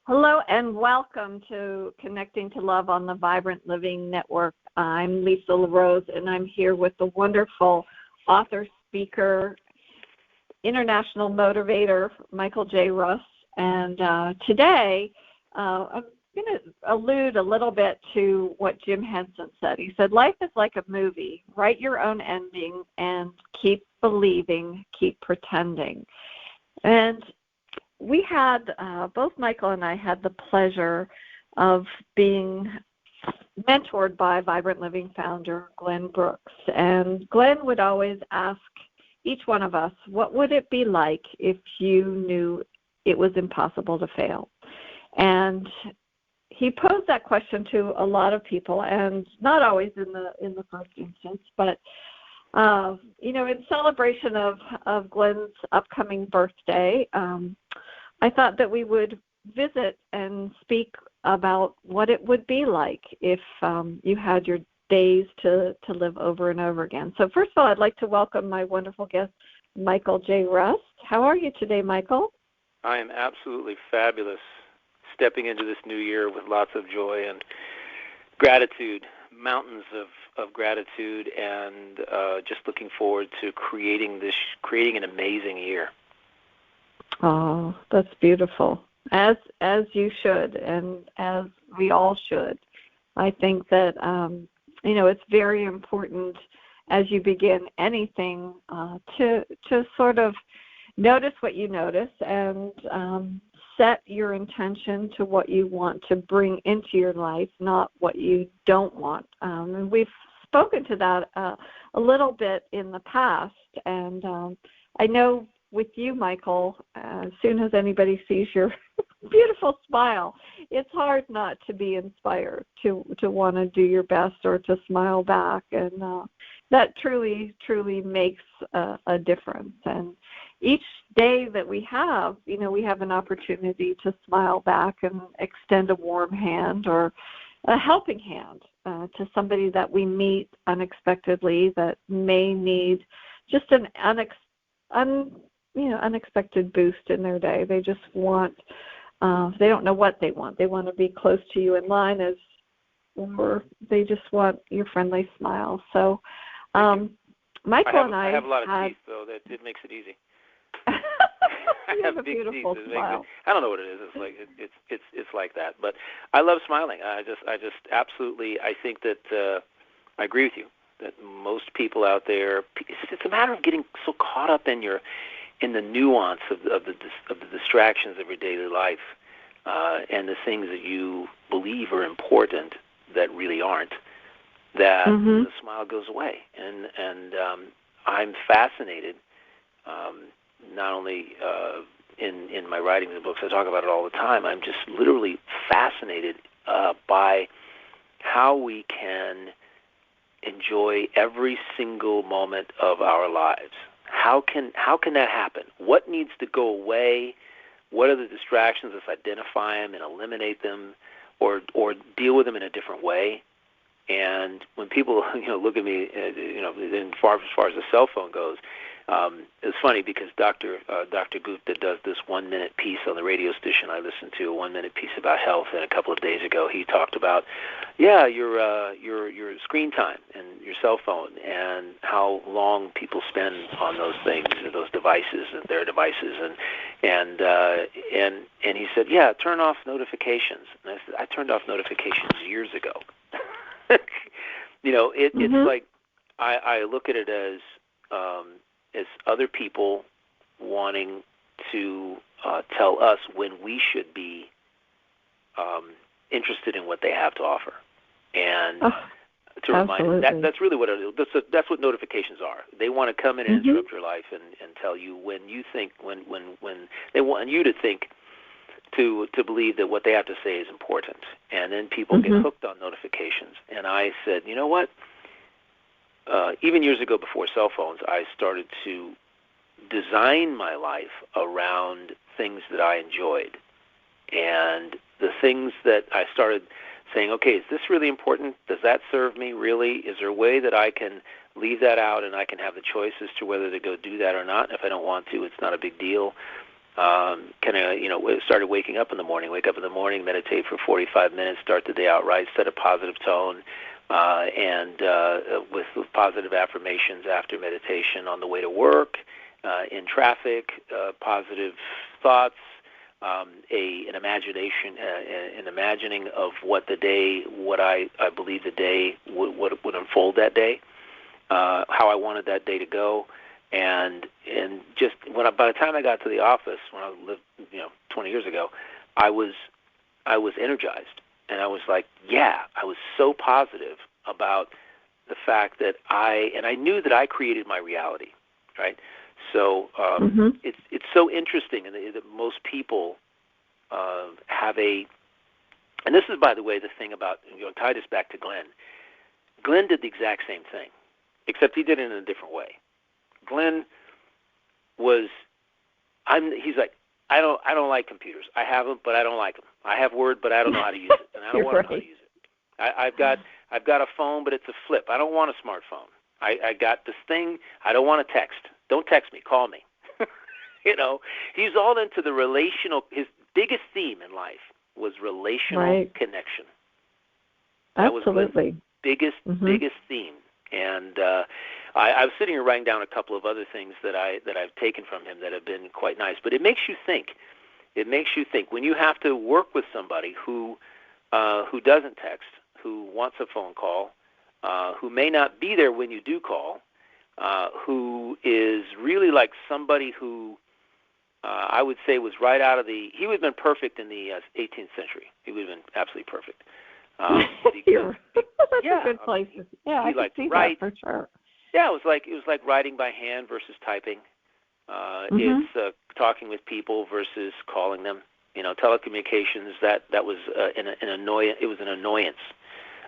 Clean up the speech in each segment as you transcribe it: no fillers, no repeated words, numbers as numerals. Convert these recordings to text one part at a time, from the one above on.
Hello and welcome to Connecting to Love on the Vibrant Living Network. I'm Lisa LeRose, and I'm here with the wonderful author, speaker, international motivator, Michael J. Russ. And today, I'm going to allude a little bit to what Jim Henson said. He said, life is like a movie. Write your own ending and keep believing, keep pretending. And we had, both Michael and I had the pleasure of being mentored by Vibrant Living founder Glenn Brooks. And Glenn would always ask each one of us, what would it be like if you knew it was impossible to fail? And he posed that question to a lot of people, and not always in the first instance, but in celebration of Glenn's upcoming birthday, I thought that we would visit and speak about what it would be like if you had your days to live over and over again. So first of all, I'd like to welcome my wonderful guest, Michael J. Russ. How are you today, Michael? I am absolutely fabulous, stepping into this new year with lots of joy and gratitude, mountains of gratitude, and just looking forward to creating an amazing year. Oh, that's beautiful. As you should, and as we all should. I think that it's very important as you begin anything to sort of notice what you notice and set your intention to what you want to bring into your life, not what you don't want. And we've spoken to that a little bit in the past, and I know with you, Michael, as soon as anybody sees your beautiful smile, it's hard not to be inspired to want to do your best or to smile back, and that truly makes a difference. And each day that we have an opportunity to smile back and extend a warm hand or a helping hand to somebody that we meet unexpectedly that may need just an unexpected boost in their day. They just want, they don't know what they want. They want to be close to you in line, or they just want your friendly smile. So, Michael and I have a lot of teeth, though. That it makes it easy. You have a beautiful smile. I don't know what it is. It's like it's like that. But I love smiling. I just absolutely. I think that I agree with you that most people out there. It's a matter of getting so caught up in the nuance of the distractions of your daily life and the things that you believe are important that really aren't, that the smile goes away. And I'm fascinated, not only in my writings and books, I talk about it all the time, I'm just literally fascinated by how we can enjoy every single moment of our lives. How can that happen? What needs to go away? What are the distractions? Let's identify them and eliminate them, or deal with them in a different way. And when people look at me, as far as the cell phone goes, it's funny because Dr. Gupta does this 1-minute piece on the radio station I listen to, a 1-minute piece about health. And a couple of days ago, he talked about, your screen time and your cell phone and how long people spend on those things, those devices and their devices. And he said, turn off notifications. And I said, I turned off notifications years ago. It's like I look at it as other people wanting to tell us when we should be interested in what they have to offer, and to remind that's really what it is. That's what notifications are. They want to come in and interrupt your life and tell you when you think when they want you to think to believe that what they have to say is important, and then people get hooked on notifications. And I said, you know what? Even years ago, before cell phones, I started to design my life around things that I enjoyed. And the things that I started saying, okay, is this really important? Does that serve me really? Is there a way that I can leave that out and I can have the choice as to whether to go do that or not? If I don't want to, it's not a big deal. Started waking up in the morning, meditate for 45 minutes, start the day out right, set a positive tone, with positive affirmations after meditation on the way to work, in traffic, positive thoughts, an imagining of what I believe the day would unfold that day, how I wanted that day to go. And just by the time I got to the office, when I lived 20 years ago, I was energized, and I was like, I was so positive about the fact that I knew that I created my reality, right? So it's so interesting that most people have and this is, by the way, the thing about, tie this back to Glenn. Glenn did the exact same thing, except he did it in a different way. Glenn he's like, I don't like computers. I have them, but I don't like them. I have Word, but I don't know how to use it, and I don't want to know how to use it. I've got a phone, but it's a flip. I don't want a smartphone. I got this thing. I don't want to text. Don't text me. Call me. He's all into the relational. His biggest theme in life was relational connection. That Absolutely. was Glenn's biggest theme. And I was sitting here writing down a couple of other things that I've taken from him that have been quite nice. But it makes you think. It makes you think when you have to work with somebody who doesn't text, who wants a phone call, who may not be there when you do call, who is really like somebody who I would say was right out of he would have been perfect in the 18th century. He would have been absolutely perfect. That's a good place. I can see that for sure. Yeah, it was like writing by hand versus typing. It's talking with people versus calling them. Telecommunications. That was an annoyance. It was an annoyance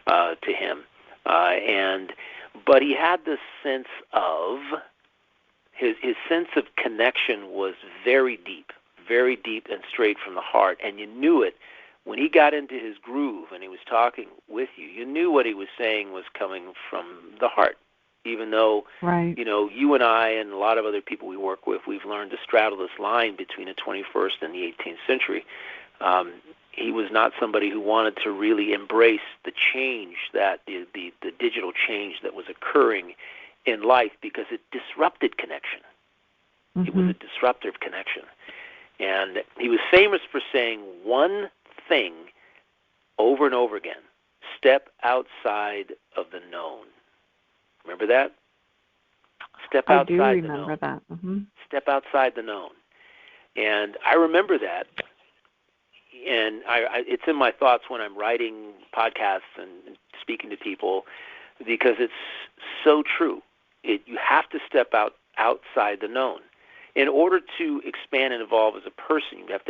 to him. But he had this sense of his sense of connection was very deep and straight from the heart, and you knew it when he got into his groove and he was talking with you. You knew what he was saying was coming from the heart, even though you and I and a lot of other people we work with, we've learned to straddle this line between the 21st and the 18th century. He was not somebody who wanted to really embrace the change, that the digital change that was occurring in life, because it disrupted connection. It was a disruptive connection. And he was famous for saying one thing over and over again: step outside of the known. Remember that? Step outside the known. I do remember that. Step outside the known. And I remember that. And it's in my thoughts when I'm writing podcasts and speaking to people, because it's so true. You have to step outside the known. In order to expand and evolve as a person, you have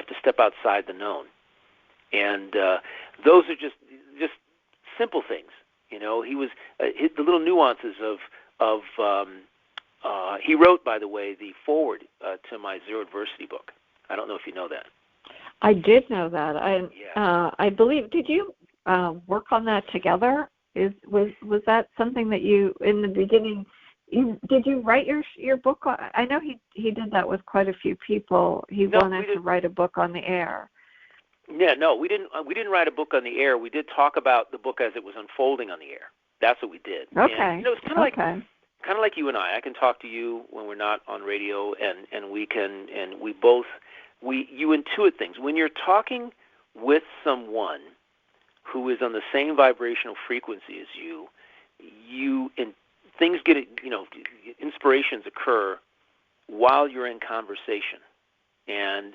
to step outside the known. And those are just simple things. He was the little nuances of he wrote, by the way, the foreword to my Zero Adversity book. I don't know if you know that. I did know that. I believe. Did you work on that together? Was that something that you, in the beginning, did you write your book? I know he did that with quite a few people. He wanted to write a book on the air. Yeah, no, we didn't write a book on the air. We did talk about the book as it was unfolding on the air. That's what we did. Okay. And, it's kind of like you and I. I can talk to you when we're not on radio, and we can, and you intuit things when you're talking with someone who is on the same vibrational frequency as you things get, inspirations occur while you're in conversation. And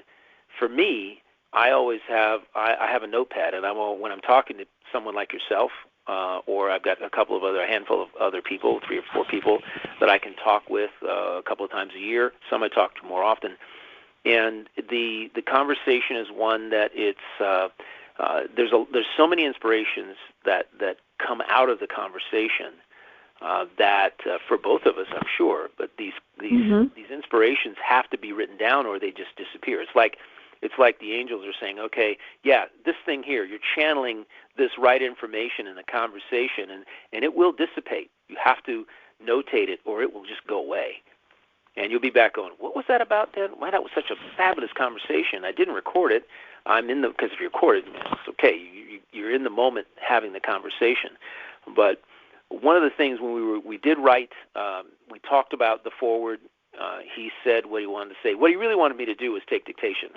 for me, I always have I have a notepad, and when I'm talking to someone like yourself, or I've got a handful of other people, 3 or 4 people that I can talk with a couple of times a year. Some I talk to more often. And the conversation is one that there's so many inspirations that come out of the conversation that for both of us, I'm sure. But these inspirations have to be written down, or they just disappear. It's like the angels are saying, okay, yeah, this thing here, you're channeling this right information in the conversation, and it will dissipate. You have to notate it, or it will just go away. And you'll be back going, what was that about, Dan? Why, that was such a fabulous conversation. I didn't record it. Because if you record it, it's okay. You're in the moment having the conversation. But one of the things when we did write, we talked about the forward. He said what he wanted to say. What he really wanted me to do was take dictation.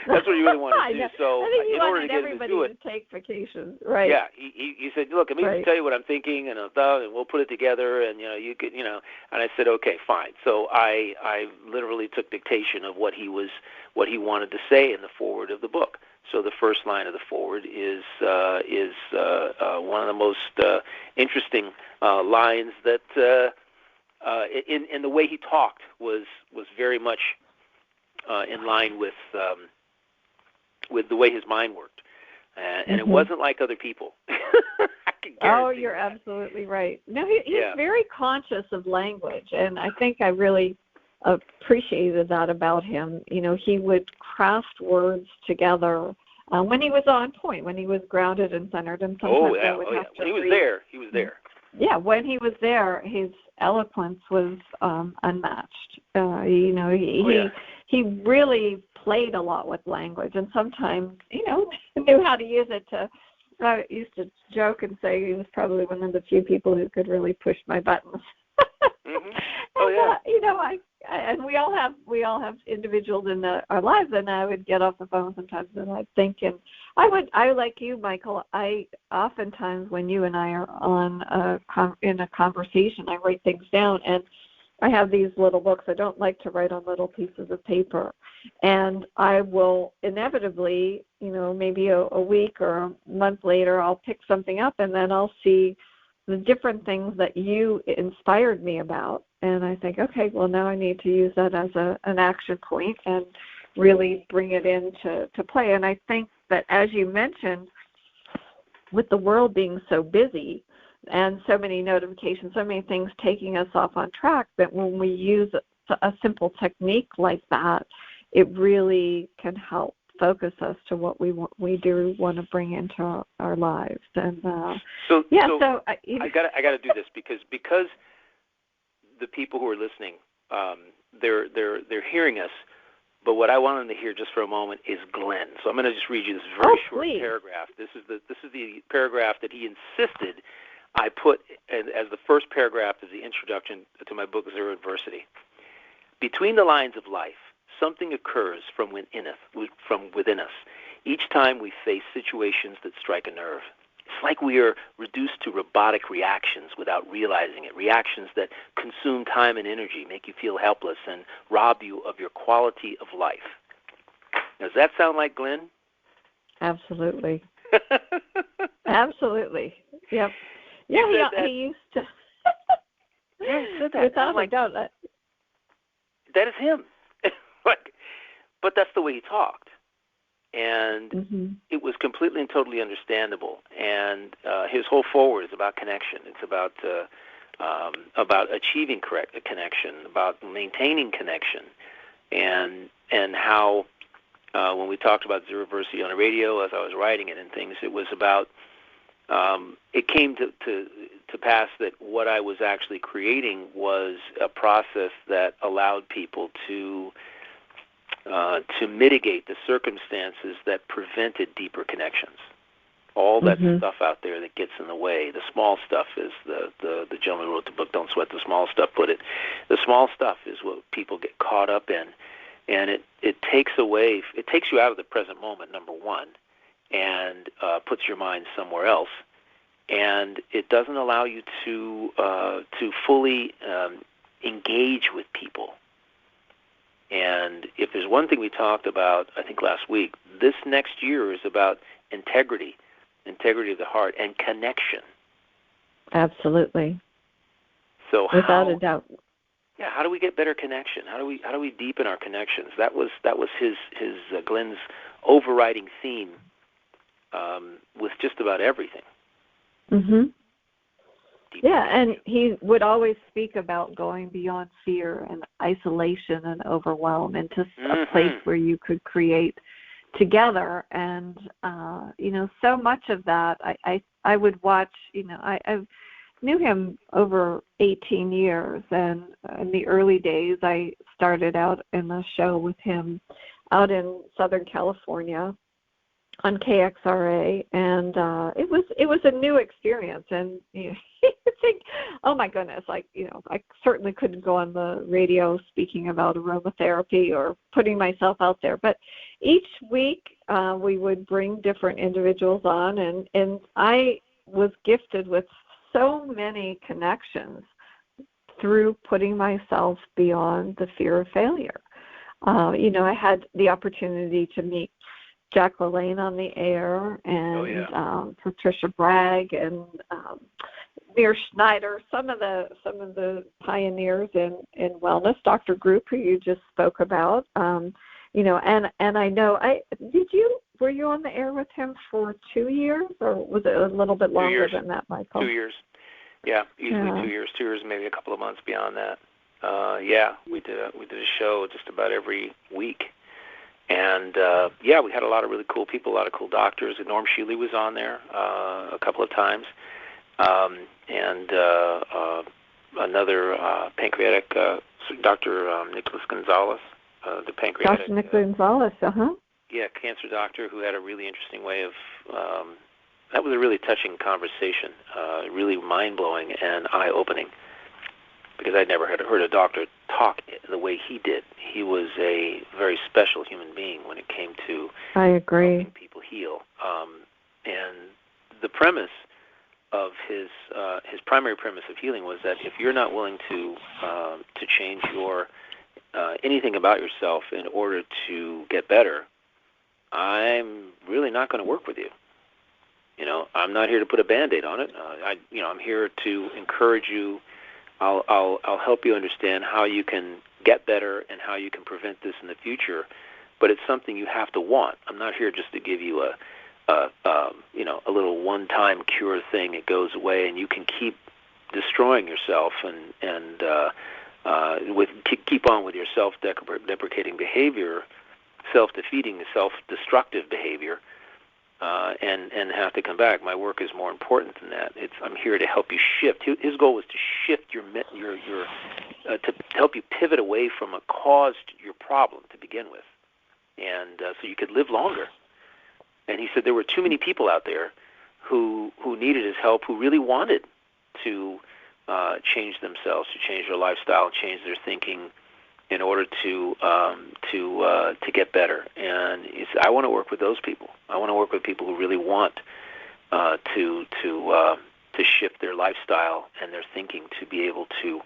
That's what he really wanted to do. So I think he in order to wanted get everybody him to do it, to take vacation, right? Yeah, he said, look, I'm going to tell you what I'm thinking, and we'll put it together, and you could, and I said, okay, fine. So I literally took dictation of what he wanted to say in the foreword of the book. So the first line of the foreword is one of the most interesting lines that in the way he talked was very much in line with the way his mind worked, and it wasn't like other people. I can guarantee you're that. Absolutely right. No, he's very conscious of language, and I think I really appreciated that about him. He would craft words together when he was on point, when he was grounded and centered, and sometimes I would have to When he was there, he was there. Yeah, when he was there, his eloquence was unmatched. He really played a lot with language, and sometimes, knew how to use it to. I used to joke and say he was probably one of the few people who could really push my buttons. Mm-hmm. Oh yeah. And we all have individuals in our lives, and I would get off the phone sometimes and I'd think, and I like you, Michael. I oftentimes when you and I are on in a conversation, I write things down, and I have these little books. I don't like to write on little pieces of paper, and I will inevitably, maybe a week or a month later, I'll pick something up, and then I'll see the different things that you inspired me about. And I think, okay, well, now I need to use that as an action point and really bring it into play. And I think that, as you mentioned, with the world being so busy and so many notifications, so many things taking us off on track, that when we use a simple technique like that, it really can help focus us to what we do want to bring into our lives. And I got to do this because the people who are listening, they're hearing us. But what I want them to hear just for a moment is Glenn. So I'm going to just read you this very short paragraph. This is the paragraph that he insisted I put as the first paragraph as the introduction to my book, Zero Adversity. Between the lines of life, something occurs from within us each time we face situations that strike a nerve. It's like we are reduced to robotic reactions without realizing it, reactions that consume time and energy, make you feel helpless, and rob you of your quality of life. Does that sound like Glenn? Absolutely. Absolutely. Yep. Yeah, he used to. Yeah, he said that. Without a doubt. That is him. But that's the way he talked. And it was completely and totally understandable. And his whole foreword is about connection. It's about achieving correct connection, about maintaining connection, and how when we talked about Zero Adversity on the radio as I was writing it and things, it was about it came to pass that what I was actually creating was a process that allowed people to mitigate the circumstances that prevented deeper connections. All that stuff out there that gets in the way, the small stuff is the gentleman who wrote the book, Don't Sweat the Small Stuff, put it. The small stuff is what people get caught up in, and it takes you out of the present moment, number one, and puts your mind somewhere else, and it doesn't allow you to fully engage with people. And if there's one thing we talked about, I think last week, this next year is about integrity of the heart, and connection. Absolutely. So without a doubt. Yeah, how do we get better connection? How do we deepen our connections? That was his Glenn's overriding theme with just about everything. Yeah, and he would always speak about going beyond fear and isolation and overwhelm into a place where you could create together. And so much of that I would watch. I've knew him over 18 years, and in the early days, I started out in a show with him out in Southern California on KXRA, and it was a new experience, and you think, oh my goodness, I certainly couldn't go on the radio speaking about aromatherapy or putting myself out there, but each week we would bring different individuals on, and I was gifted with so many connections through putting myself beyond the fear of failure. I had the opportunity to meet Jack LaLanne on the air, and Patricia Bragg, and Mir Schneider, some of the pioneers in wellness, Dr. Group, who you just spoke about. And I know were you on the air with him for 2 years, or was it a little bit longer than that, Michael? 2 years. Yeah, easily 2 years. 2 years, maybe a couple of months beyond that. We did a show just about every week. And, we had a lot of really cool people, a lot of cool doctors. Norm Shealy was on there a couple of times. And another pancreatic, Dr. Nicholas Gonzalez, the pancreatic. Dr. Nicholas Gonzalez, Yeah, cancer doctor who had a really interesting way of, that was a really touching conversation, really mind-blowing and eye-opening, because I'd never heard a doctor talk the way he did. He was a very special human being when it came to helping people heal. And the premise of his primary premise of healing was that if you're not willing to change your anything about yourself in order to get better, I'm really not going to work with you. I'm not here to put a Band-Aid on it. I'm here to encourage you. I'll help you understand how you can get better and how you can prevent this in the future, but it's something you have to want. I'm not here just to give you a little one-time cure thing. It goes away, and you can keep destroying yourself and keep on with your self-deprecating behavior, self-defeating, self-destructive behavior, and have to come back. My work is more important than that. I'm here to help you shift. His goal was to shift your to help you pivot away from a cause to your problem to begin with, and so you could live longer. And he said there were too many people out there who needed his help, who really wanted to change themselves, to change their lifestyle, change their thinking, in order to get better. And he said, I want to work with those people. I want to work with people who really want to shift their lifestyle and their thinking to be able to,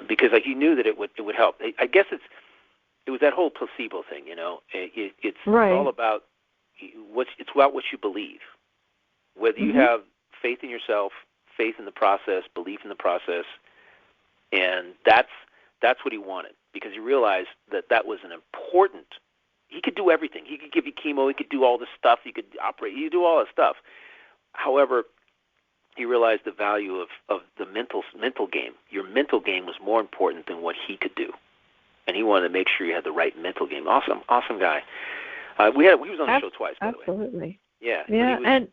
because like you knew that it would help. I guess it was that whole placebo thing, It's all about it's about what you believe. Whether you have faith in yourself, faith in the process, belief in the process, and that's what he wanted, because he realized that was an important. He could do everything. He could give you chemo. He could do all this stuff. He could operate. He could do all this stuff. However, he realized the value of the mental game. Your mental game was more important than what he could do, and he wanted to make sure you had the right mental game. Awesome guy. He was on the show twice, by the way. Absolutely. Yeah. And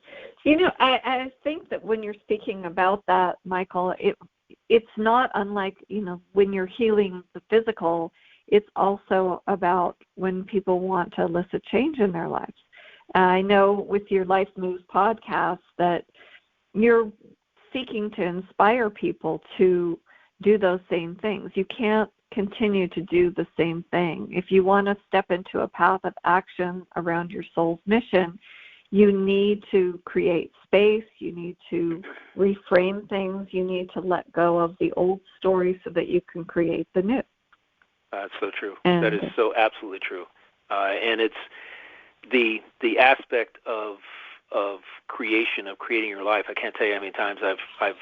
I think that when you're speaking about that, Michael, it's not unlike, when you're healing the physical, it's also about when people want to elicit change in their lives. I know with your Life Moves podcast that you're seeking to inspire people to do those same things. You can't continue to do the same thing. If you want to step into a path of action around your soul's mission, you need to create space, you need to reframe things, you need to let go of the old story so that you can create the new. That's so true. That is so absolutely true. And it's the aspect of creating your life. I can't tell you how many times I've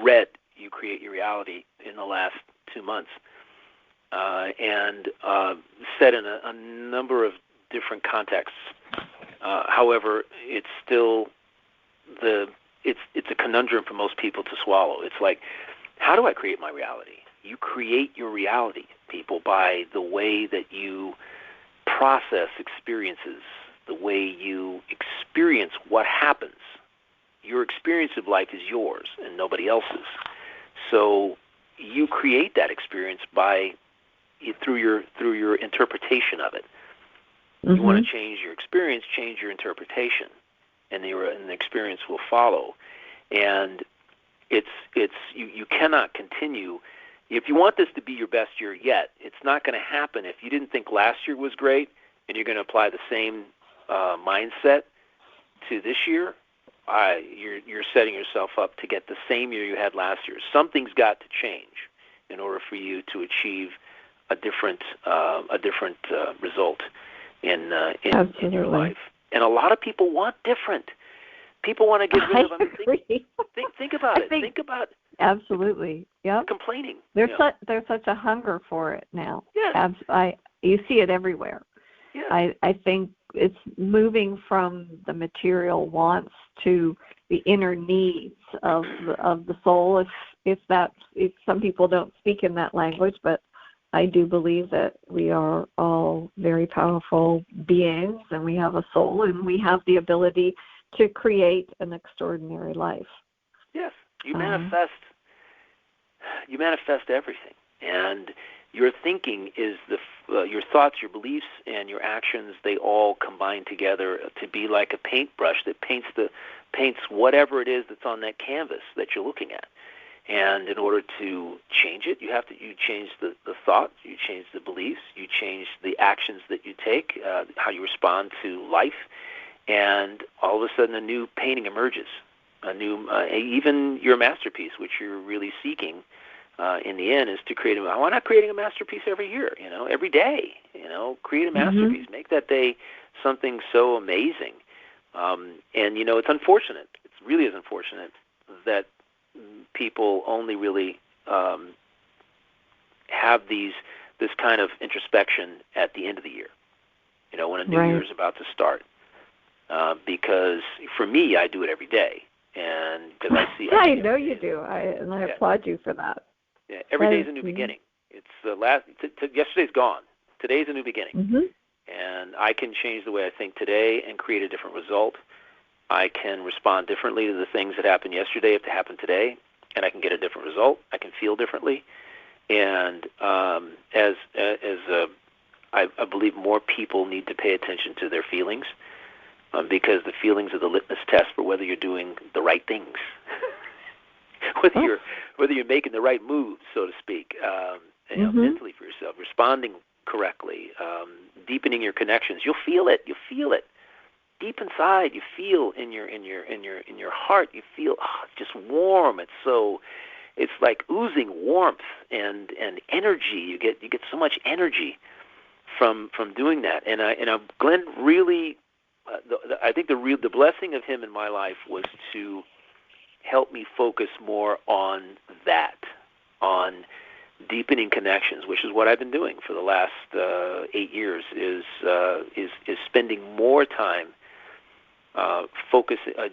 read You Create Your Reality in the last 2 months, and said in a number of different contexts. However, it's still it's a conundrum for most people to swallow. It's like, how do I create my reality? You create your reality, people, by the way that you process experiences, the way you experience what happens. Your experience of life is yours and nobody else's. So you create that experience through your interpretation of it. Mm-hmm. You want to change your experience, change your interpretation, and the experience will follow. And you cannot continue. If you want this to be your best year yet, it's not going to happen if you didn't think last year was great and you're going to apply the same mindset to this year. You're setting yourself up to get the same year you had last year. Something's got to change in order for you to achieve a different result in your life. And a lot of people want different. People want to get rid of them. Think about it. Think about absolutely. Yep. Complaining. There's such a hunger for it now. Yeah. You see it everywhere. Yeah. I think it's moving from the material wants to the inner needs of the soul. If some people don't speak in that language, but I do believe that we are all very powerful beings, and we have a soul, and we have the ability to create an extraordinary life. Yes, you manifest everything, and your thinking is your thoughts, your beliefs, and your actions. They all combine together to be like a paintbrush that paints whatever it is that's on that canvas that you're looking at. And in order to change it, you change the thoughts, you change the beliefs, you change the actions that you take, how you respond to life, and all of a sudden a new painting emerges. Even your masterpiece, which you're really seeking in the end, is to create why not creating a masterpiece every year, every day, create a masterpiece. Mm-hmm. Make that day something so amazing. And, it's unfortunate. It really is unfortunate that people only really have this kind of introspection at the end of the year, when a new year is about to start. Because for me, I do it every day, and because I see. I know you do, and I applaud you for that. Yeah, every day is a new beginning. It's the yesterday's gone. Today's a new beginning, and I can change the way I think today and create a different result. I can respond differently to the things that happened yesterday if they happen today, and I can get a different result. I can feel differently, and I believe more people need to pay attention to their feelings, because the feelings are the litmus test for whether you're doing the right things, whether you're making the right moves, so to speak, mentally for yourself, responding correctly, deepening your connections. You'll feel it. Deep inside, you feel in your heart, you feel it's just warm. It's like oozing warmth and energy. You get so much energy from doing that. And Glenn really, I think the blessing of him in my life was to help me focus more on that, on deepening connections, which is what I've been doing for the last 8 years. Is spending more time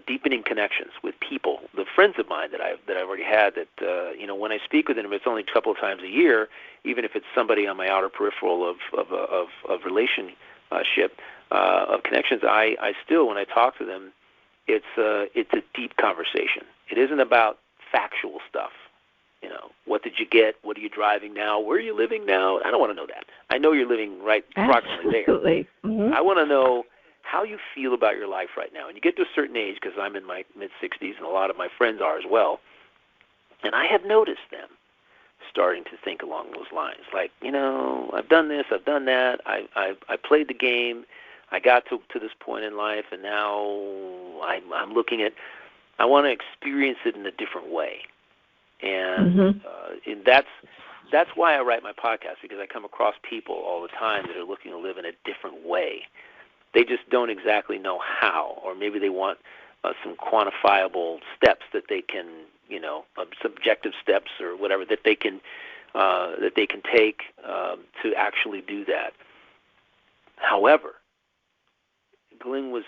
deepening connections with people, the friends of mine that I've already had. That when I speak with them, it's only a couple of times a year. Even if it's somebody on my outer peripheral of relationship of connections, I still, when I talk to them, it's a deep conversation. It isn't about factual stuff. What did you get? What are you driving now? Where are you living now? I don't want to know that. I know you're living right approximately there. Mm-hmm. I want to know how you feel about your life right now. And you get to a certain age, because I'm in my mid-60s, and a lot of my friends are as well, and I have noticed them starting to think along those lines. Like, I've done this, I've done that, I played the game, I got to this point in life, and now I'm looking at, I want to experience it in a different way. And that's why I write my podcast, because I come across people all the time that are looking to live in a different way. They just don't exactly know how, or maybe they want some quantifiable steps that they can, subjective steps or whatever that they can take to actually do that. However, Glenn was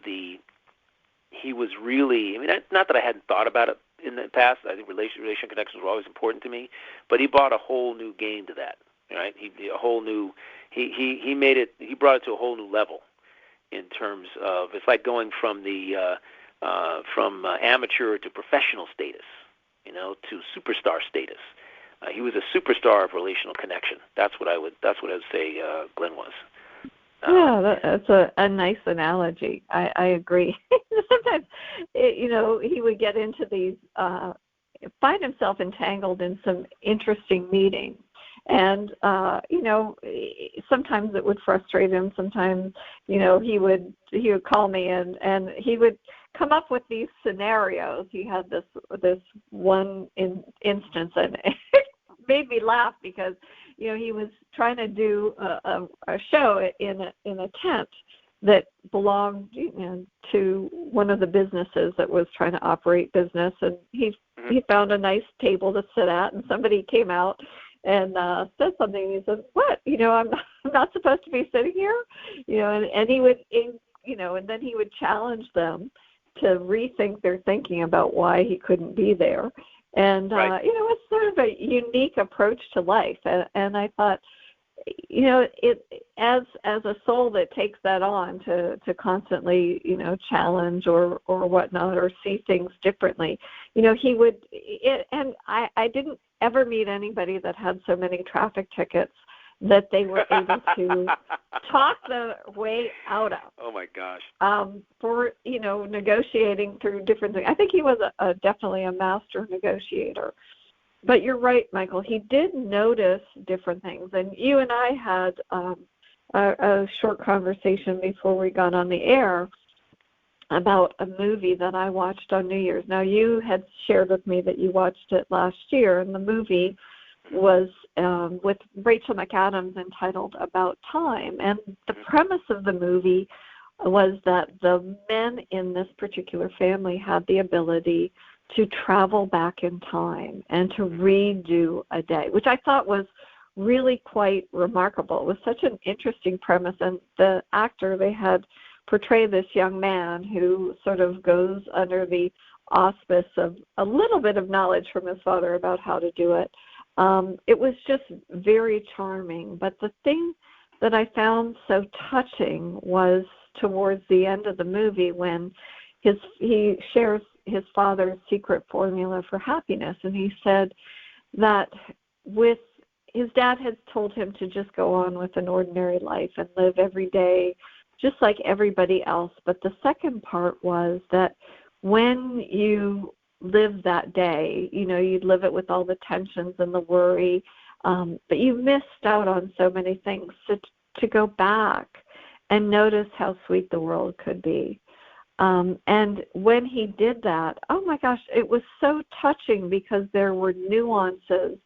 he was really, not that I hadn't thought about it in the past. I think relation connections were always important to me, but he brought a whole new game to that. Right? He brought it to a whole new level in terms of, it's like going from the from amateur to professional status, to superstar status. He was a superstar of relational connection. That's what I would say Glenn was. Yeah, that's a nice analogy. I agree. Sometimes, he would get into these, find himself entangled in some interesting meetings. And, sometimes it would frustrate him. Sometimes, he would call me and he would come up with these scenarios. He had this one instance, and it made me laugh because, he was trying to do a show in a tent that belonged to one of the businesses that was trying to operate business, and he found a nice table to sit at, and somebody came out and said something, and he said, "What? I'm not supposed to be sitting here?" And he would, and then he would challenge them to rethink their thinking about why he couldn't be there. And right. It's sort of a unique approach to life, and I thought, it as a soul that takes that on to constantly challenge or whatnot, or see things differently, he would and I didn't ever meet anybody that had so many traffic tickets that they were able to talk their way out of. Oh my gosh. For negotiating through different things. I think he was definitely a master negotiator. But you're right, Michael. He did notice different things, and you and I had a short conversation before we got on the air about a movie that I watched on New Year's. Now, you had shared with me that you watched it last year, and the movie was with Rachel McAdams, entitled About Time. And the premise of the movie was that the men in this particular family had the ability to travel back in time and to redo a day, which I thought was really quite remarkable. It was such an interesting premise, and the actor they had portray this young man who sort of goes under the auspice of a little bit of knowledge from his father about how to do it. It was just very charming. But the thing that I found so touching was towards the end of the movie when he shares his father's secret formula for happiness. And he said that his dad had told him to just go on with an ordinary life and live every day just like everybody else. But the second part was that when you live that day, you'd live it with all the tensions and the worry, but you missed out on so many things. So to go back and notice how sweet the world could be. And when he did that, oh my gosh, it was so touching because there were nuances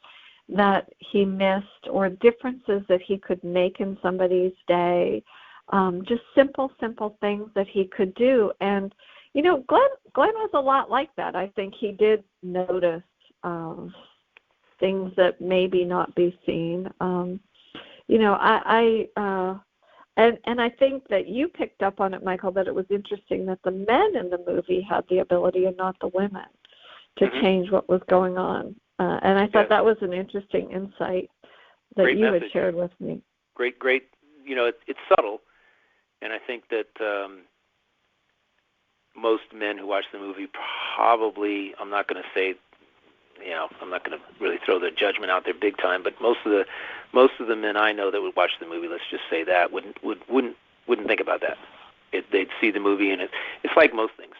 that he missed or differences that he could make in somebody's day, just simple things that he could do. And, Glenn was a lot like that. I think he did notice things that maybe not be seen. And I think that you picked up on it, Michael, that it was interesting that the men in the movie had the ability and not the women to change what was going on. And I thought that was an interesting insight that Great you message. had shared with me. Great. It's subtle, and I think that most men who watch the movie probably, I'm not going to say, I'm not going to really throw the judgment out there big time, but most of the men I know that would watch the movie, let's just say that, wouldn't think about that. They'd see the movie, and it's like most things.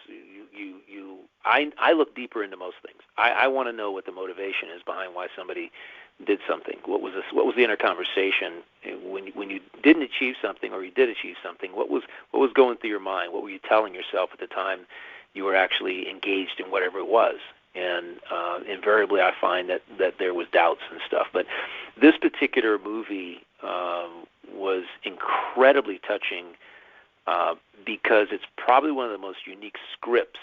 I look deeper into most things. I want to know what the motivation is behind why somebody did something. What was the inner conversation when you didn't achieve something, or you did achieve something? What was going through your mind? What were you telling yourself at the time you were actually engaged in whatever it was? And invariably, I find that there was doubts and stuff. But this particular movie was incredibly touching because it's probably one of the most unique scripts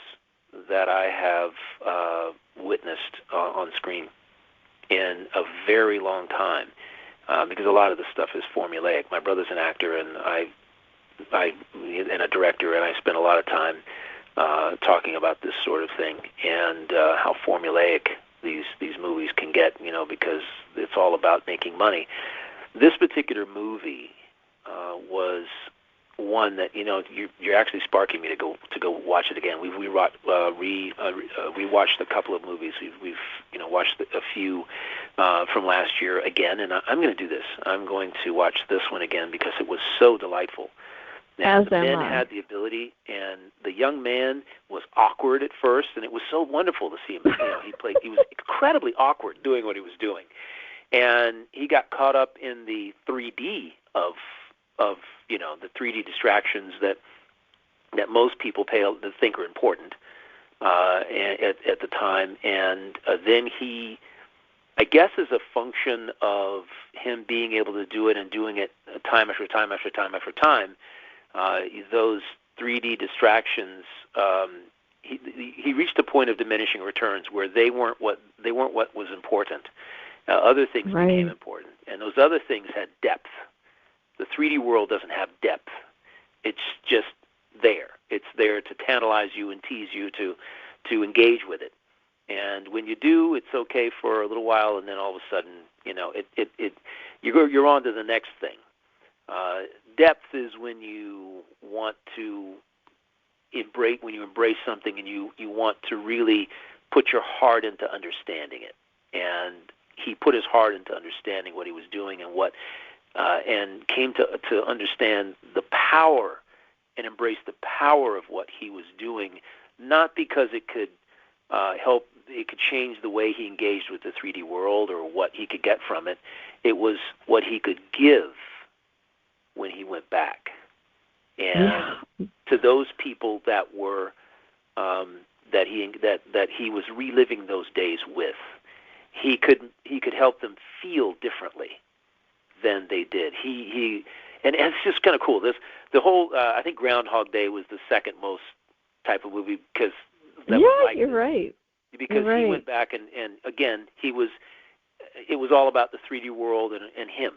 that I have witnessed on screen in a very long time, because a lot of the stuff is formulaic. My brother's an actor, and I and a director, and I spent a lot of time talking about this sort of thing and how formulaic these movies can get, because it's all about making money. This particular movie was one that you're actually sparking me to go watch it again. We rewatched a couple of movies. We've watched a few from last year again, and I'm going to do this. I'm going to watch this one again because it was so delightful. Now, the men had the ability, and the young man was awkward at first, and it was so wonderful to see him. He was incredibly awkward doing what he was doing, and he got caught up in the 3D of the 3D distractions that most people think are important at the time, and then he, I guess, as a function of him being able to do it and doing it time after time after time after time. Those 3D distractions, he reached a point of diminishing returns where they weren't what was important. Other things became important, and those other things had depth. The 3D world doesn't have depth. It's just there. It's there to tantalize you and tease you to engage with it. And when you do, it's okay for a little while, and then all of a sudden, you're on to the next thing. Depth is when you want to embrace something and you want to really put your heart into understanding it. And he put his heart into understanding what he was doing and came to understand the power and embrace the power of what he was doing, not because it could it could change the way he engaged with the 3D world or what he could get from it. It was what he could give when he went back, and to those people that were that he was reliving those days with, he could help them feel differently than they did. And it's just kind of cool. The whole I think Groundhog Day was the second most type of movie because you're right. Because he went back and again it was all about the 3D world and him,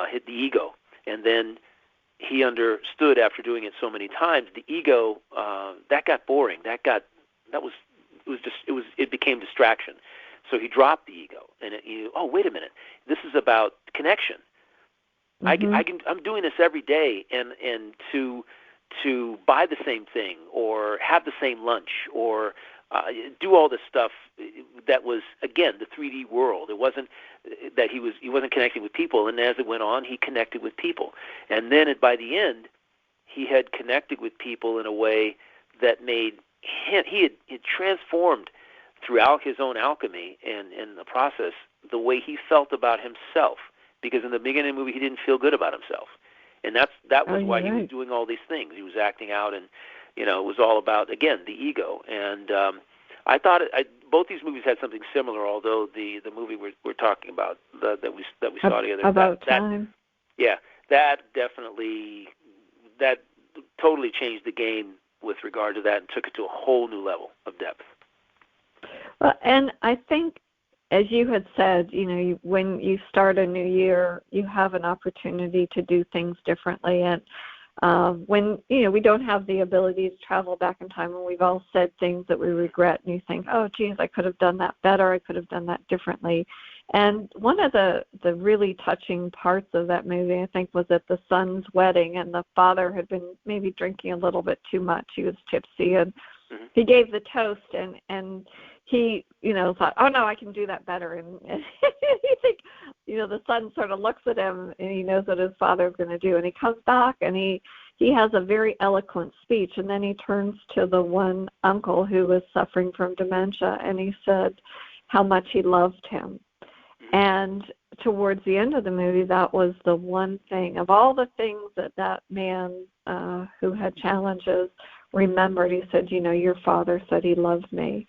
hit the ego. And then he understood after doing it so many times, the ego that got boring. It became distraction. So he dropped the ego, and wait a minute, this is about connection. Mm-hmm. I'm doing this every day, and to buy the same thing or have the same lunch or do all this stuff that was, again, the 3D world. It wasn't that he wasn't connecting with people, and as it went on, he connected with people. And then by the end, he had connected with people in a way that made him, he had transformed throughout his own alchemy and in the process the way he felt about himself. Because in the beginning of the movie, he didn't feel good about himself. And that was why he was doing all these things. He was acting out, and it was all about, again, the ego. And I thought both these movies had something similar. Although the movie we're talking about that we saw together, About Time. That totally changed the game with regard to that and took it to a whole new level of depth. Well, and I think, as you had said, when you start a new year, you have an opportunity to do things differently. And when, we don't have the ability to travel back in time, and we've all said things that we regret, and you think, oh, geez, I could have done that better. I could have done that differently. And one of the really touching parts of that movie, I think, was at the son's wedding, and the father had been maybe drinking a little bit too much. He was tipsy, and he gave the toast, and he, thought, oh, no, I can do that better. And you think, the son sort of looks at him, and he knows what his father's going to do. And he comes back, and he has a very eloquent speech. And then he turns to the one uncle who was suffering from dementia, and he said how much he loved him. And towards the end of the movie, that was the one thing. Of all the things that man who had challenges remembered, he said, your father said he loved me.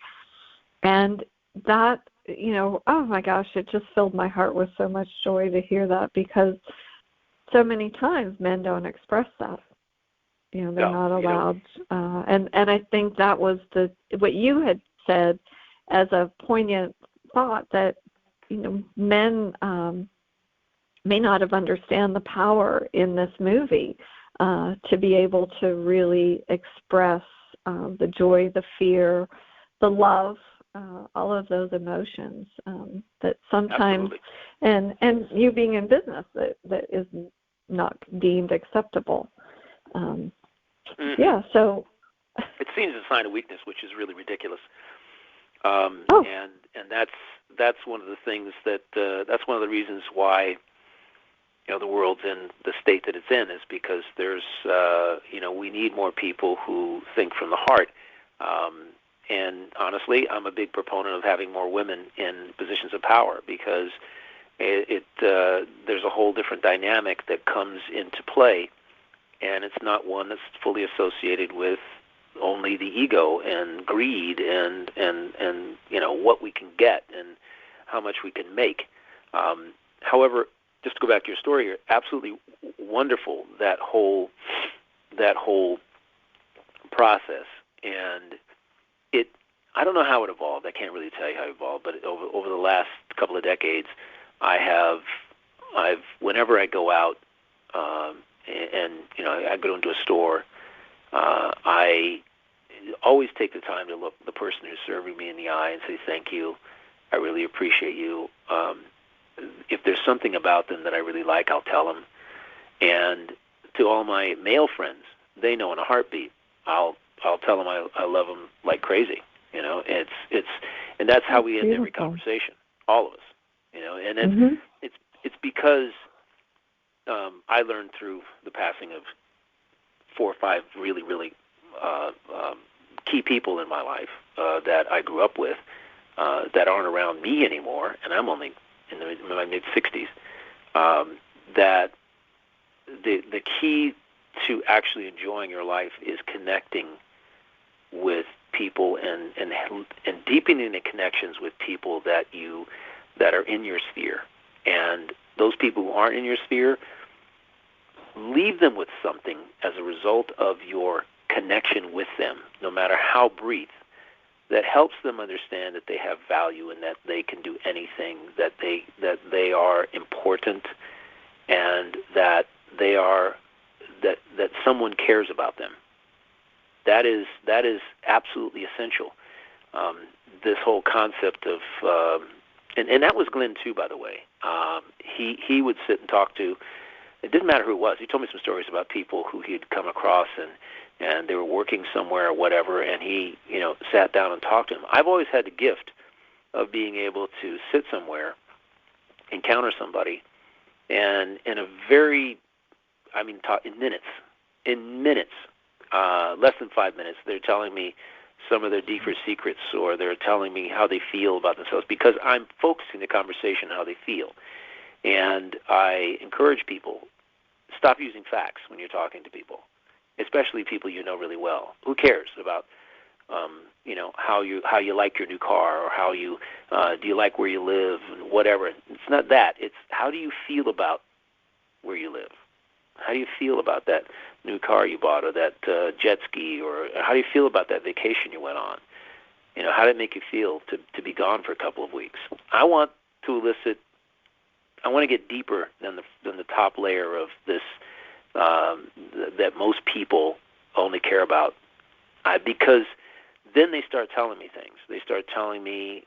And that, oh my gosh, it just filled my heart with so much joy to hear that, because so many times men don't express that. They're not allowed. And I think that was what you had said as a poignant thought, that, men may not have understand the power in this movie to be able to really express the joy, the fear, the love, all of those emotions that sometimes, and you being in business, that is not deemed acceptable. Yeah, so it seems a sign of weakness, which is really ridiculous. And that's one of the things that's one of the reasons why the world's in the state that it's in, is because there's we need more people who think from the heart. And honestly, I'm a big proponent of having more women in positions of power, because there's a whole different dynamic that comes into play, and it's not one that's fully associated with only the ego and greed and what we can get and how much we can make. However, just to go back to your story here, absolutely wonderful, that whole process. And I don't know how it evolved. I can't really tell you how it evolved, but over the last couple of decades, I've whenever I go out and I go into a store, I always take the time to look the person who's serving me in the eye and say thank you. I really appreciate you. If there's something about them that I really like, I'll tell them. And to all my male friends, they know in a heartbeat. I'll tell them I love them like crazy. And that's how we end every conversation, all of us. And it's because I learned through the passing of 4 or 5 really, really key people in my life that I grew up with that aren't around me anymore, and I'm only in my mid-60s, that the key to actually enjoying your life is connecting with people and deepening the connections with people that are in your sphere. And those people who aren't in your sphere, leave them with something as a result of your connection with them, no matter how brief, that helps them understand that they have value and that they can do anything, that they are important, and that that someone cares about them. That is absolutely essential. This whole concept of and that was Glenn too, by the way. He would sit and talk to. It didn't matter who it was. He told me some stories about people who he'd come across and they were working somewhere or whatever, and he sat down and talked to them. I've always had the gift of being able to sit somewhere, encounter somebody, and in a very, in minutes, less than 5 minutes, they're telling me some of their deeper secrets, or they're telling me how they feel about themselves, because I'm focusing the conversation on how they feel. And I encourage people, stop using facts when you're talking to people, especially people you know really well. Who cares about how you like your new car, or how you do you like where you live, and whatever. It's not that. It's how do you feel about where you live? How do you feel about that new car you bought, or that jet ski, or how do you feel about that vacation you went on? How did it make you feel to be gone for a couple of weeks? I want to get deeper than the top layer of this that most people only care about, because then they start telling me things. They start telling me,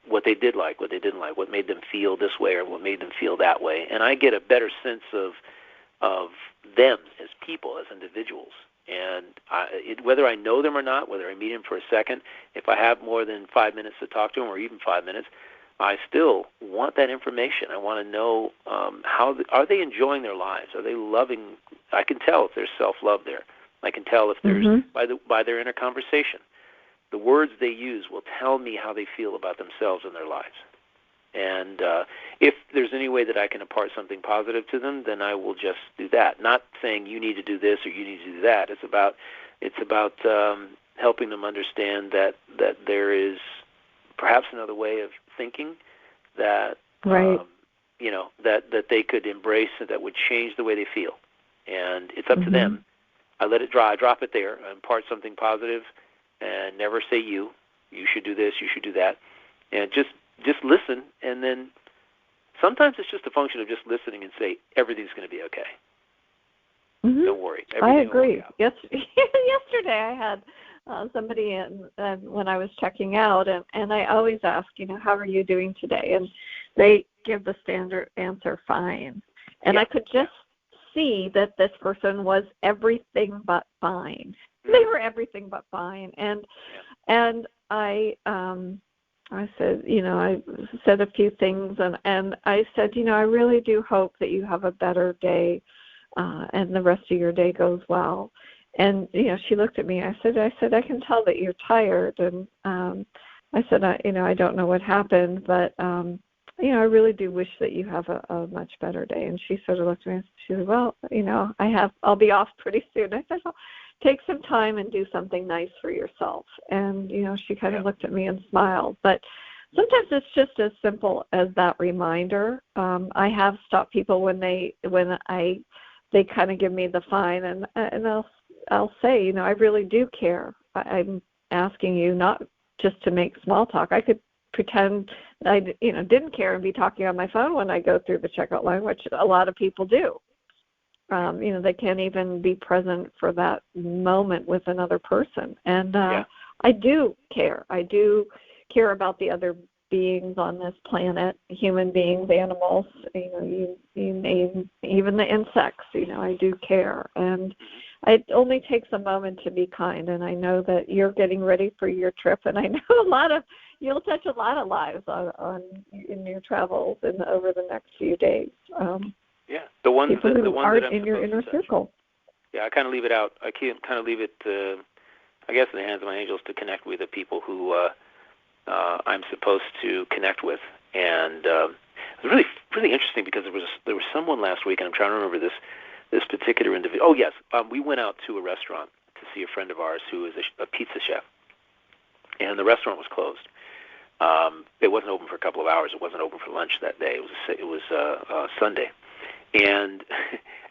what they did like, what they didn't like, what made them feel this way or what made them feel that way, and I get a better sense of them as people, as individuals. And whether I know them or not, whether I meet them for a second, if I have more than 5 minutes to talk to them, or even 5 minutes, I still want that information. I want to know are they enjoying their lives? Are they loving? I can tell if there's self-love there. I can tell if there's by their inner conversation. The words they use will tell me how they feel about themselves and their lives. And if there's any way that I can impart something positive to them, then I will just do that. Not saying you need to do this or you need to do that. It's about helping them understand that there is perhaps another way of thinking that that they could embrace, and that would change the way they feel. And it's up to them. I let it dry. I drop it there. I impart something positive, and never say you should do this, you should do that, and just listen. And then sometimes it's just a function of just listening and say everything's going to be okay. Don't worry. I agree. Yesterday I had somebody in when I was checking out, and I always ask, how are you doing today? And they give the standard answer, fine. And I could just see that this person was everything but fine. They were everything but fine. And I said, I said a few things, and I said, I really do hope that you have a better day, and the rest of your day goes well. And she looked at me. I said, I can tell that you're tired, and I said, I don't know what happened, but I really do wish that you have a much better day. And she sort of looked at me and she said, well, I'll be off pretty soon. I said, well, take some time and do something nice for yourself. And, she kind of looked at me and smiled. But sometimes it's just as simple as that reminder. I have stopped people when they kind of give me the fine, and I'll say, I really do care. I'm asking you not just to make small talk. I could pretend I didn't care and be talking on my phone when I go through the checkout line, which a lot of people do. They can't even be present for that moment with another person. And I do care. I do care about the other beings on this planet, human beings, animals, you name even the insects, I do care. And it only takes a moment to be kind. And I know that you're getting ready for your trip, and I know you'll touch a lot of lives in your travels and over the next few days. The ones people that who the ones aren't that I'm in your inner circle. Yeah, I kind of leave it out. I can't kind of leave it, I guess, in the hands of my angels to connect with the people who I'm supposed to connect with. And it was really, really interesting because there was someone last week, and I'm trying to remember this particular individual. Oh, yes, we went out to a restaurant to see a friend of ours who is a pizza chef, and the restaurant was closed. It wasn't open for a couple of hours. It wasn't open for lunch that day. It was Sunday, and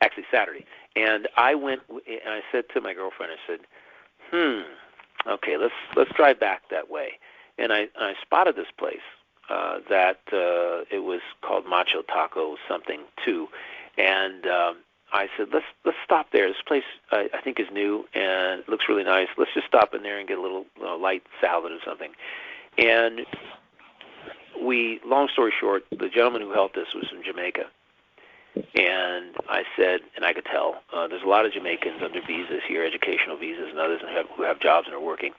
actually Saturday. And I went and I said to my girlfriend, I said, okay, let's drive back that way. And I spotted this place that it was called Macho Taco something too, and I said, let's stop there. This place I think is new and it looks really nice. Let's just stop in there and get a little light salad or something. And long story short, the gentleman who helped us was from Jamaica. And I said, and I could tell, there's a lot of Jamaicans under visas here, educational visas and others who have jobs and are working.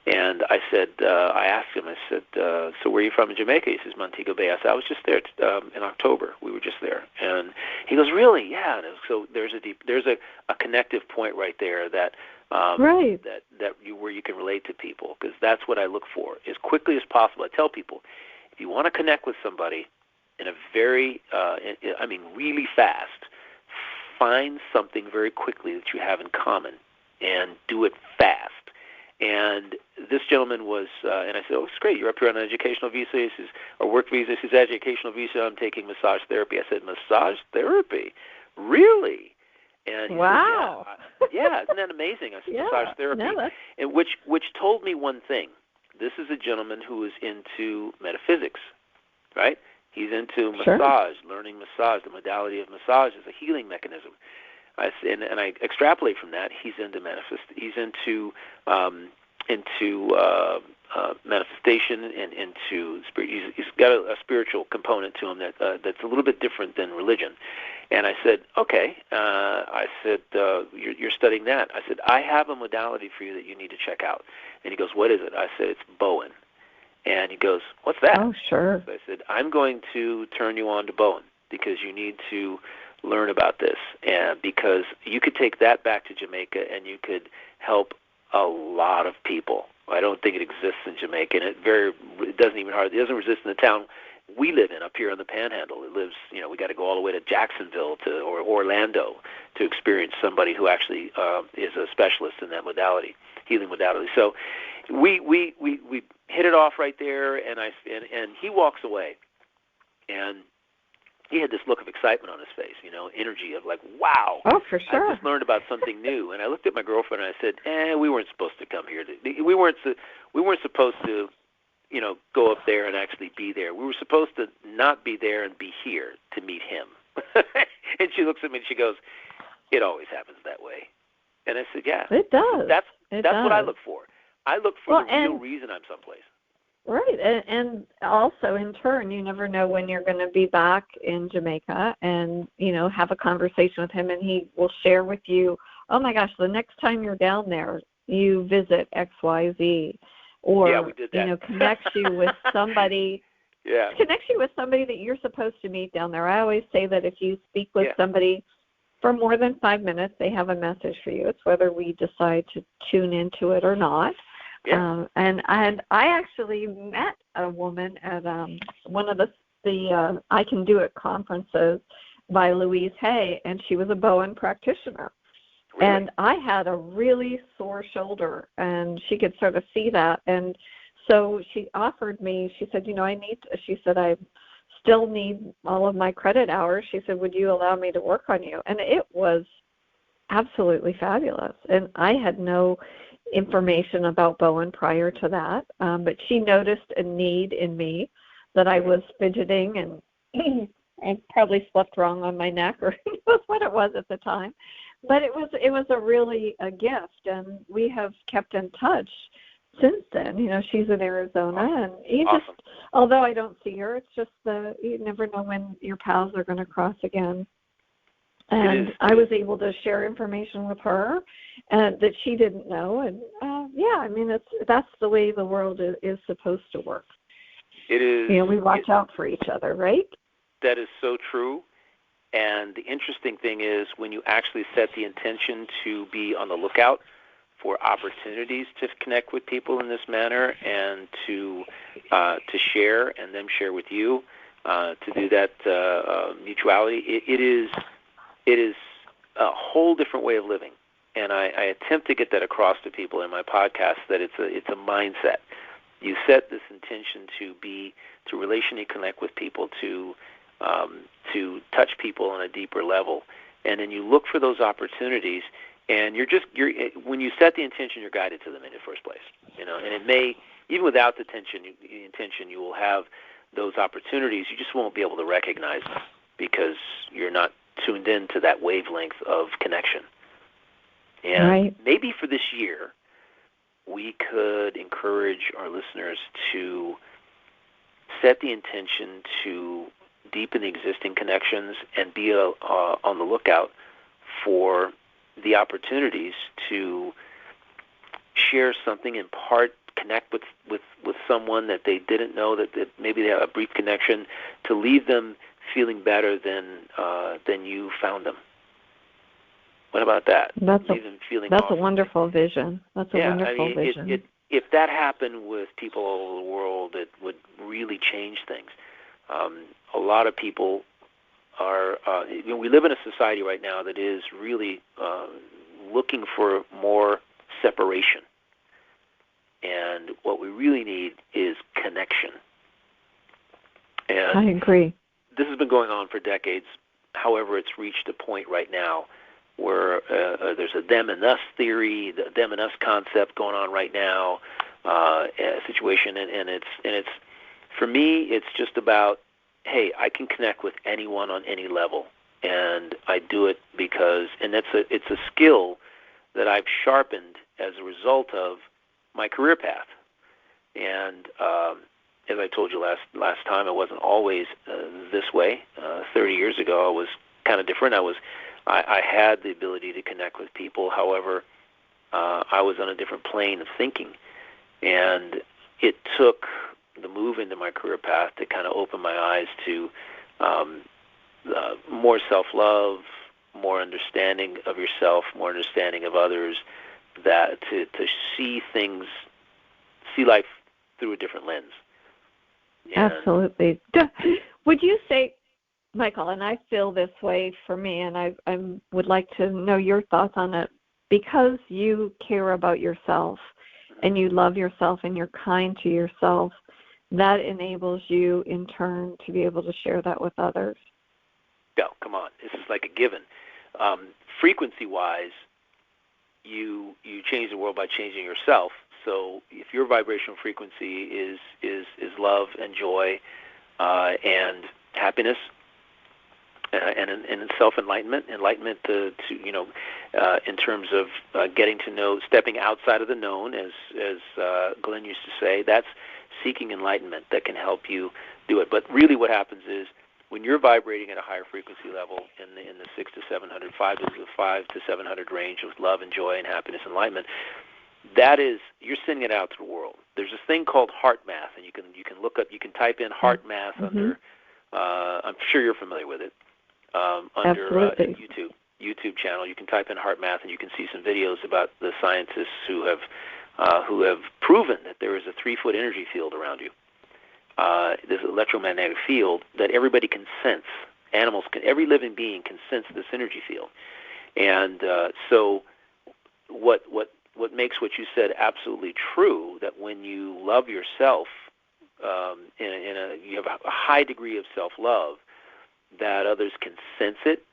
And I said, I asked him, I said, so where are you from in Jamaica? He says, Montego Bay. I said, I was just there in October. We were just there. And he goes, really? Yeah. And so there's a connective point right there that right. Where you can relate to people, because that's what I look for as quickly as possible. I tell people, if you want to connect with somebody in a very, really fast, find something very quickly that you have in common and do it fast. And this gentleman was, and I said, oh, it's great. You're up here on an educational visa. He says, or work visa. He says, educational visa. I'm taking massage therapy. I said, massage therapy? Really? And he wow. said, yeah, isn't that amazing? I said, massage therapy. No, and which told me one thing. This is a gentleman who is into metaphysics, right? He's into massage, learning massage. The modality of massage is a healing mechanism. And I extrapolate from that. He's into He's into manifestation and into spirit. He's got a spiritual component to him that's a little bit different than religion. And I said, okay. I said, you're studying that. I said, I have a modality for you that you need to check out. And he goes, what is it? I said, it's Bowen. And he goes, what's that? Oh, sure. So I said, I'm going to turn you on to Bowen because you need to learn about this. And because you could take that back to Jamaica and you could help a lot of people. I don't think it exists in Jamaica, and it doesn't exist in the town we live in up here on the Panhandle. It lives, we got to go all the way to Jacksonville or Orlando to experience somebody who actually is a specialist in that modality, healing modality. So we hit it off right there, and he walks away, and he had this look of excitement on his face, energy of like, wow. Oh, for sure. I just learned about something new. And I looked at my girlfriend and I said, we weren't supposed to come here. We weren't supposed to, go up there and actually be there. We were supposed to not be there and be here to meet him. And she looks at me and she goes, it always happens that way. And I said, yeah. It does. That's what I look for. I look for the real reason I'm someplace. Right, and also in turn, you never know when you're going to be back in Jamaica and, have a conversation with him, and he will share with you, oh my gosh, the next time you're down there, you visit XYZ, or, yeah, we did that. Connects you with somebody. Yeah. Connects you with somebody that you're supposed to meet down there. I always say that if you speak with somebody for more than 5 minutes, they have a message for you. It's whether we decide to tune into it or not. Yeah. And I actually met a woman at one of the I Can Do It conferences by Louise Hay, and she was a Bowen practitioner. Really? And I had a really sore shoulder, and she could sort of see that. And so she offered me, she said, I still need all of my credit hours. She said, would you allow me to work on you? And it was absolutely fabulous. And I had no information about Bowen prior to that, but she noticed a need in me that I was fidgeting and I probably slept wrong on my neck, or was what it was at the time. But it was a gift, and we have kept in touch since then. She's in Arizona, and although I don't see her, it's just you never know when your paths are going to cross again. And I was able to share information with her that she didn't know, and that's the way the world is supposed to work. It is. We watch out for each other, right? That is so true. And the interesting thing is when you actually set the intention to be on the lookout for opportunities to connect with people in this manner and to share and them share with you, to do that mutuality, it is a whole different way of living. And I attempt to get that across to people in my podcast, that it's a mindset. You set this intention to relationally connect with people, to touch people on a deeper level, and then you look for those opportunities. And when you set the intention, you're guided to them in the first place. And it may, even without the intention, you will have those opportunities. You just won't be able to recognize them because you're not tuned in to that wavelength of connection. And maybe for this year, we could encourage our listeners to set the intention to deepen the existing connections and be on the lookout for the opportunities to share something, impart, connect with someone that they didn't know, that maybe they have a brief connection, to leave them feeling better than you found them. What about that? That's awesome. A wonderful vision. That's a wonderful vision. If that happened with people all over the world, it would really change things. A lot of people are, we live in a society right now that is really looking for more separation. And what we really need is connection. And I agree. This has been going on for decades. However, it's reached a point right now where there's a them and us theory, the them and us concept going on right now, situation, and it's for me, it's just about, hey, I can connect with anyone on any level, and I do it because, and it's a skill that I've sharpened as a result of my career path. And as I told you last time, it wasn't always this way. 30 years ago, I was kind of different. I had the ability to connect with people. However, I was on a different plane of thinking, and it took the move into my career path to kind of open my eyes to more self-love, more understanding of yourself, more understanding of others, that to see life through a different lens. And absolutely. Would you say, Michael, and I feel this way for me, and I would like to know your thoughts on it, because you care about yourself and you love yourself and you're kind to yourself, that enables you in turn to be able to share that with others. No, come on. This is like a given. Frequency-wise, you change the world by changing yourself. So if your vibrational frequency is love and joy and happiness and self-enlightenment, to in terms of getting to know, stepping outside of the known, as Glenn used to say, that's seeking enlightenment that can help you do it. But really what happens is when you're vibrating at a higher frequency level in the 6 to 700, 5 to 700 range with love and joy and happiness and enlightenment, that is, you're sending it out to the world. There's this thing called heart math, and you can look up, you can type in heart math under, I'm sure you're familiar with it, under YouTube channel. You can type in heart math, and you can see some videos about the scientists who have proven that there is a 3-foot energy field around you, this electromagnetic field that everybody can sense. Animals can, every living being can sense this energy field, and so what makes what you said absolutely true, that when you love yourself, you have a high degree of self-love, that others can sense it,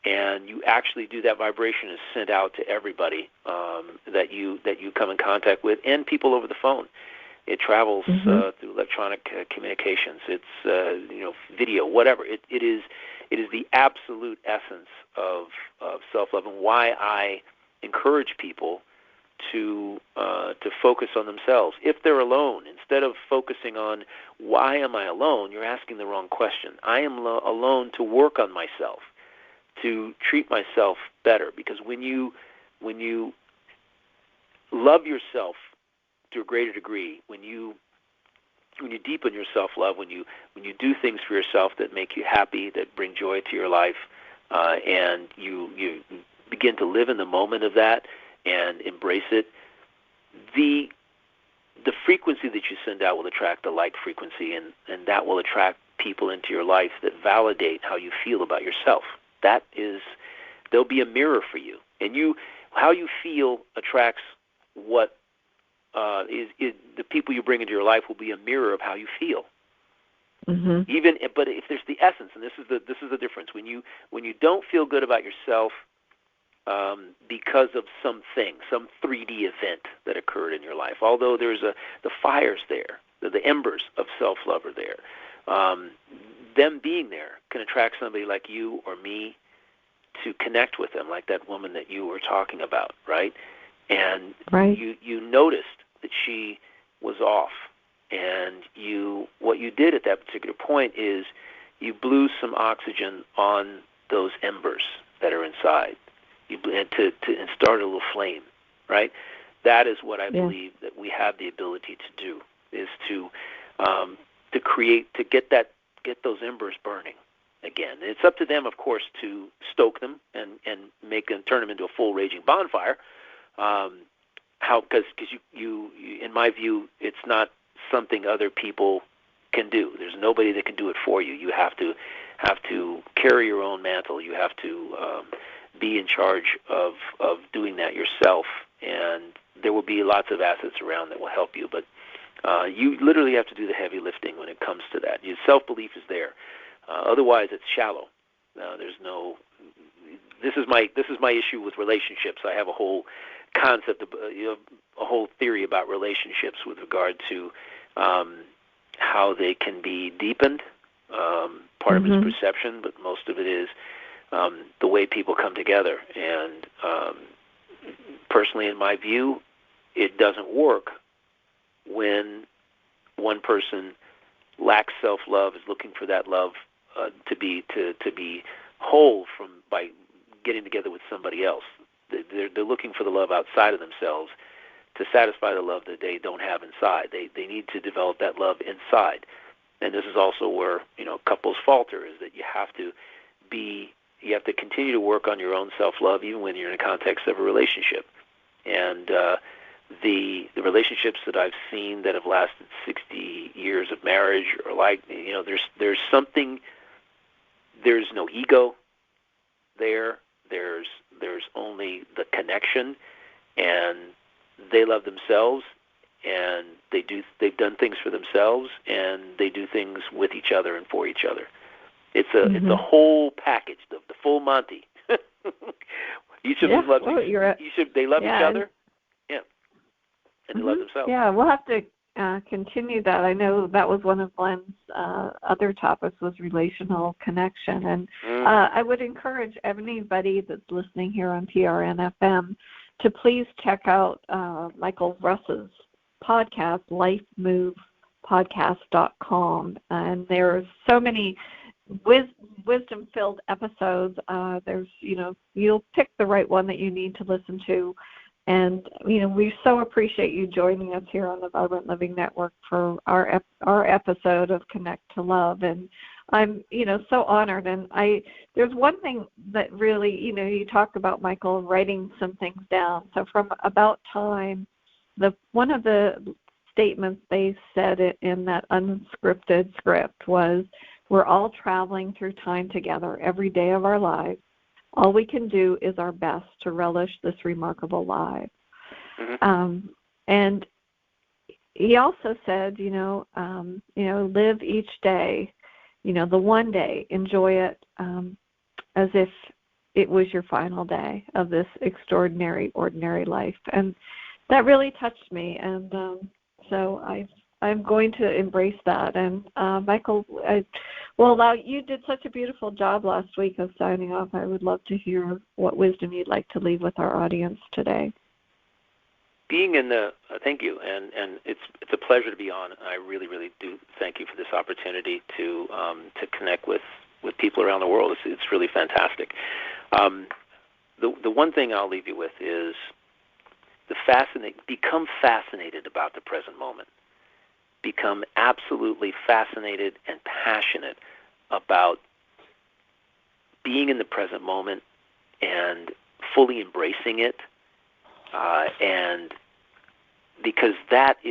and you actually do, that vibration is sent out to everybody that you come in contact with, and people over the phone. It travels through electronic communications. It's video, whatever. It is the absolute essence of self-love, and why I encourage people to focus on themselves. If they're alone, instead of focusing on why am I alone, you're asking the wrong question. I am alone to work on myself, to treat myself better. Because when you love yourself to a greater degree, when you deepen your self-love, when you do things for yourself that make you happy, that bring joy to your life, and you begin to live in the moment of that and embrace it, the frequency that you send out will attract the like frequency, and that will attract people into your life that validate how you feel about yourself. There'll be a mirror for you, and how you feel attracts what is the people you bring into your life will be a mirror of how you feel. But if there's the essence, and this is the difference, when you don't feel good about yourself because of some 3D event that occurred in your life, although there's the fire's there, the embers of self-love are there, them being there can attract somebody like you or me to connect with them, like that woman that you were talking about, right? And you noticed that she was off, and what you did at that particular point is you blew some oxygen on those embers that are inside, and start a little flame, right? That is what I believe that we have the ability to do, is to create, to get those embers burning again. And it's up to them, of course, to stoke them and turn them into a full raging bonfire. Because you, in my view, it's not something other people can do. There's nobody that can do it for you. You have to carry your own mantle. You have to be in charge of doing that yourself. And there will be lots of assets around that will help you, but you literally have to do the heavy lifting when it comes to that. Your self-belief is there. Otherwise, it's shallow. There's no. This is my issue with relationships. I have a whole concept, a whole theory about relationships with regard to how they can be deepened. Part of it is perception, but most of it is the way people come together. And personally, in my view, it doesn't work when one person lacks self-love, is looking for that love to be whole by getting together with somebody else. They're looking for the love outside of themselves to satisfy the love that they don't have inside. They need to develop that love inside. And this is also where couples falter, is that you have to continue to work on your own self-love even when you're in the context of a relationship. And the relationships that I've seen that have lasted 60 years of marriage are like, there's something, there's no ego there. There's only the connection, and they love themselves, and they've done things for themselves, and they do things with each other and for each other. It's a whole package, the full Monty. Each of them loves they love each other, and they love themselves. Yeah, we'll have to continue that. I know that was one of Glenn's other topics, was relational connection. And I would encourage anybody that's listening here on PRN-FM to please check out Michael Russ's podcast, Life, Move, podcast.com. And there's so many wisdom-filled episodes. There's, you'll pick the right one that you need to listen to. And, we so appreciate you joining us here on the Vibrant Living Network for our episode of Connect to Love. And I'm, so honored. And there's one thing that really, you talked about, Michael, writing some things down. So from About Time, one of the statements they said in that unscripted script was, we're all traveling through time together every day of our lives. All we can do is our best to relish this remarkable life. Mm-hmm. And he also said, live each day, the one day, enjoy it as if it was your final day of this extraordinary, ordinary life. And that really touched me. And so I'm going to embrace that. And Michael, I will allow you did such a beautiful job last week of signing off. I would love to hear what wisdom you'd like to leave with our audience today. Being in the thank you, and it's a pleasure to be on. I really, really do thank you for this opportunity to connect with people around the world. It's really fantastic. The one thing I'll leave you with is become fascinated about the present moment. Become absolutely fascinated and passionate about being in the present moment and fully embracing it, and because that's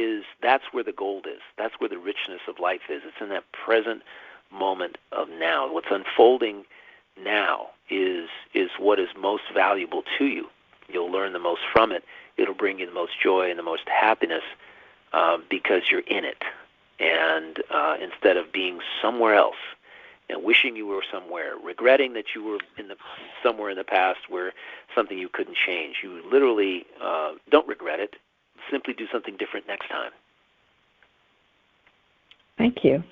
where the gold is. That's where the richness of life is. It's in that present moment of now. What's unfolding now is what is most valuable to you. You'll learn the most from it. It'll bring you the most joy and the most happiness. Because you're in it, and instead of being somewhere else and wishing you were somewhere, regretting that you were somewhere in the past where something you couldn't change, you literally don't regret it. Simply do something different next time. Thank you.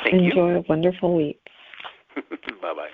Enjoy a wonderful week. Bye-bye.